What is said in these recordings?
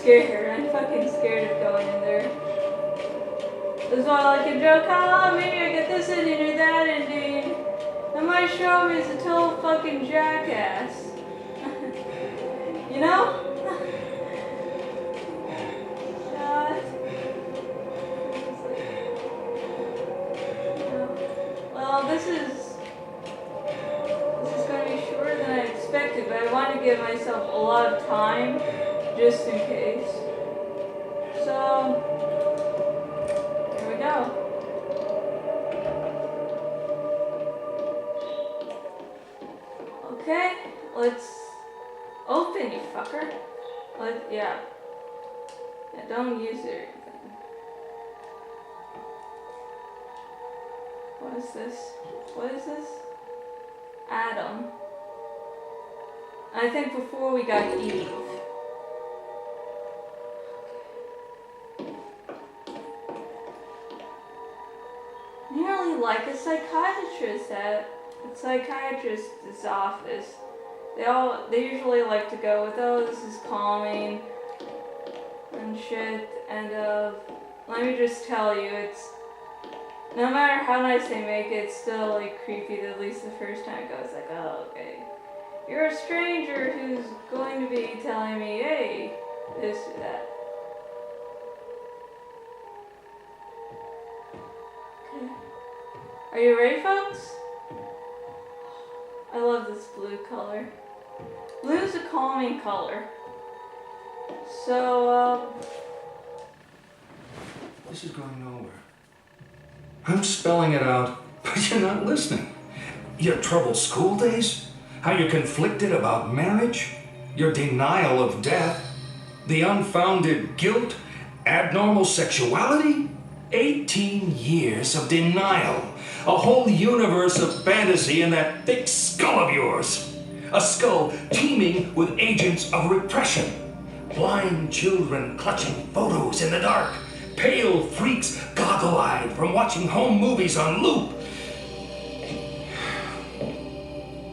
scared. I'm fucking scared of going in there. That's why I like a joke, maybe I get this ending or that ending. And my show is a total fucking jackass. You know? Well, this is going to be shorter than I expected, but I want to give myself a lot of time just in case. So, here we go. Okay, let's open, you fucker. Yeah, don't use it. What is this? What is this? Adam. I think before we got Eve. Nearly like a psychiatrist at a psychiatrist's office. They usually like to go with, oh, this is calming and shit, and let me just tell you, it's no matter how nice they make it, it's still like creepy, at least the first time it goes like, oh, okay. You're a stranger who's going to be telling me, hey, this or that. Okay. Are you ready, folks? I love this blue color. Blue's a calming color. So, This is going nowhere. I'm spelling it out, but you're not listening. Your troubled school days? How you're conflicted about marriage? Your denial of death? The unfounded guilt? Abnormal sexuality? 18 years of denial. A whole universe of fantasy in that thick skull of yours. A skull teeming with agents of repression. Blind children clutching photos in the dark. Pale freaks goggle-eyed from watching home movies on loop.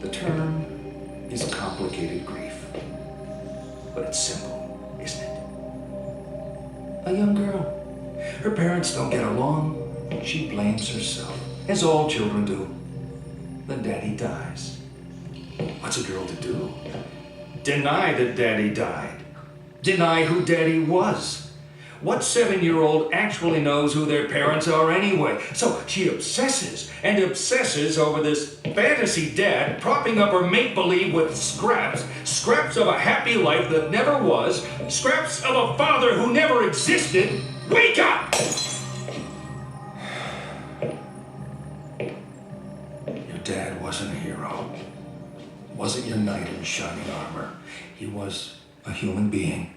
The term is complicated grief. But it's simple, isn't it? A young girl. Her parents don't get along. She blames herself, as all children do. Then daddy dies. What's a girl to do? Deny that daddy died. Deny who daddy was. What 7-year-old actually knows who their parents are anyway? So she obsesses and obsesses over this fantasy dad propping up her make-believe with scraps of a happy life that never was, scraps of a father who never existed. Wake up! Your dad wasn't a hero. Wasn't your knight in shining armor. He was a human being.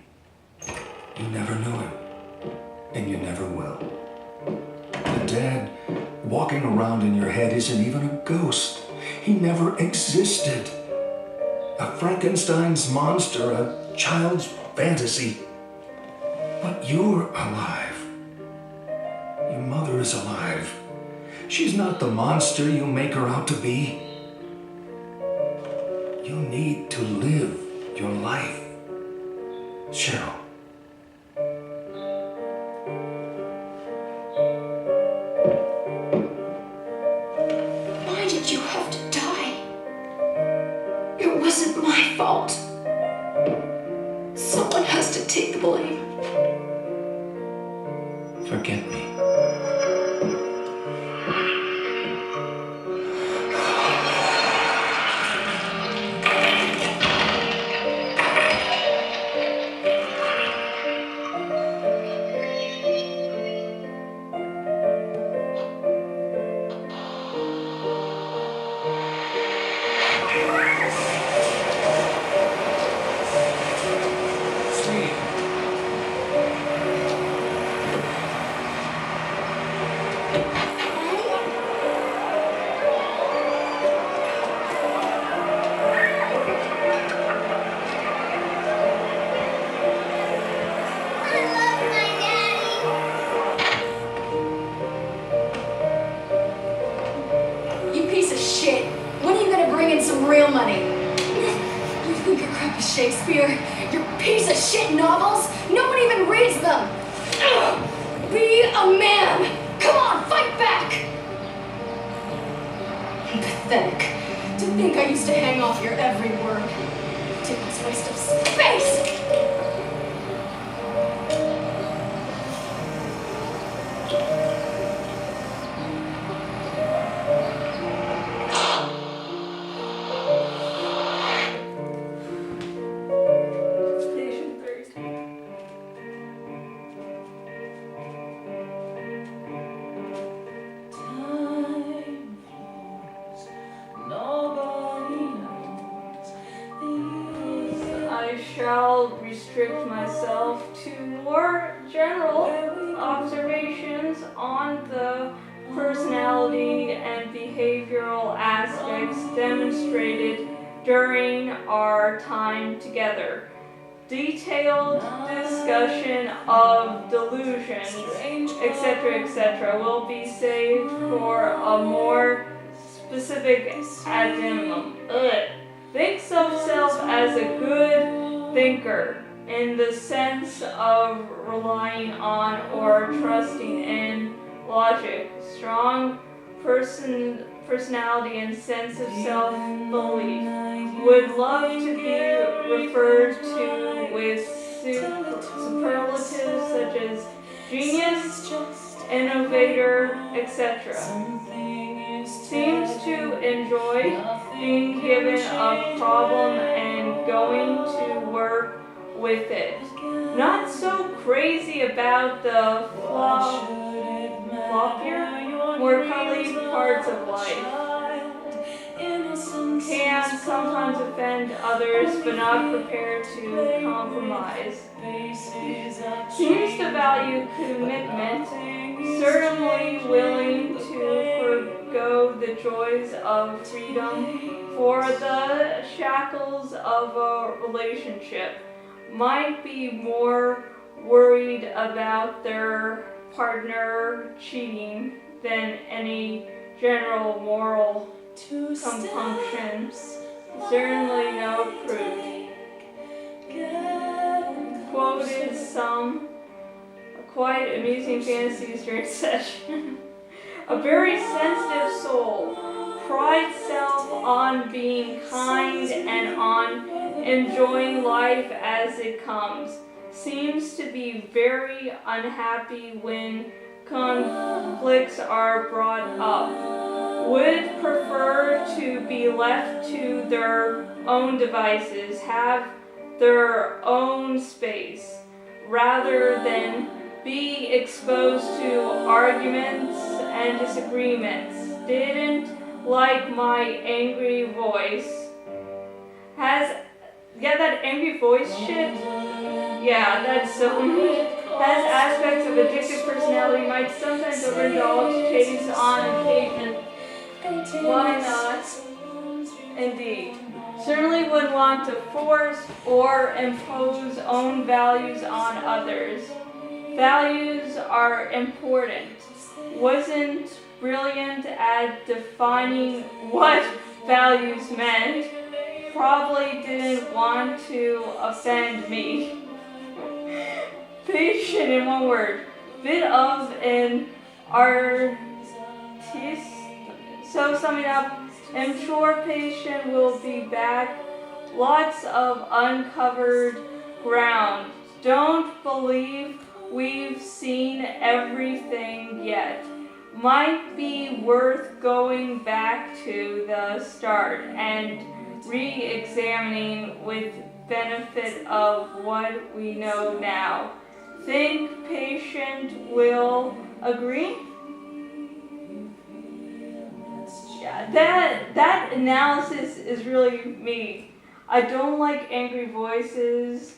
You never knew him. And you never will. The dad walking around in your head isn't even a ghost. He never existed. A Frankenstein's monster, a child's fantasy. But you're alive. Your mother is alive. She's not the monster you make her out to be. You need to live your life. Cheryl. Why did you have to die? It wasn't my fault. Someone has to take the blame. Forget me. Real money. You think your crap is Shakespeare? Your piece of shit novels? Nobody and raise them! Ugh. Be a man! Come on, fight back! Pathetic. To think I used to hang off your every word. Ridiculous waste of space! Patient 13. I shall restrict myself to more general observations on the personality and behavioral aspects demonstrated during our time together. Detailed discussion of delusions, etc., will be saved for a more specific addendum. Thinks of self as a good thinker in the sense of relying on or trusting in logic, strong personality and sense of self-belief. Would love to be referred to with superlatives such as genius, innovator, etc. Seems to enjoy being given a problem and going to work with it. Not so crazy about the floppier, more cuddly parts of life. Can sometimes offend others, but not prepared to compromise. Seems to value commitment, certainly willing to forgo the joys of freedom for the shackles of a relationship. Might be more worried about their partner cheating than any general moral compunction. Certainly no proof. Quoted some quite amusing fantasies during session. A very sensitive soul, prides self on being kind and on enjoying life as it comes. Seems to be very unhappy when conflicts are brought up. Would prefer to be left to their own devices, have their own space, rather than be exposed to arguments and disagreements. Didn't like my angry voice. That angry voice shit? Yeah, that's so me. Has aspects of addictive personality, might sometimes overindulge, chase on occasion. Why not? Indeed. Certainly would want to force or impose own values on others. Values are important. Wasn't brilliant at defining what values meant. Probably didn't want to offend me. Patient in one word. Bit of an artist. So summing up, I'm sure Patient will be back. Lots of uncovered ground. Don't believe we've seen everything yet. Might be worth going back to the start and re-examining with benefit of what we know now. Think Patient will agree? Yeah, that analysis is really me. I don't like angry voices.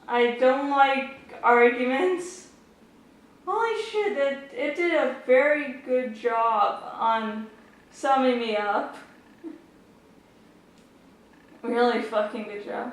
I don't like arguments. Holy shit, it did a very good job on summing me up. Really fucking good job.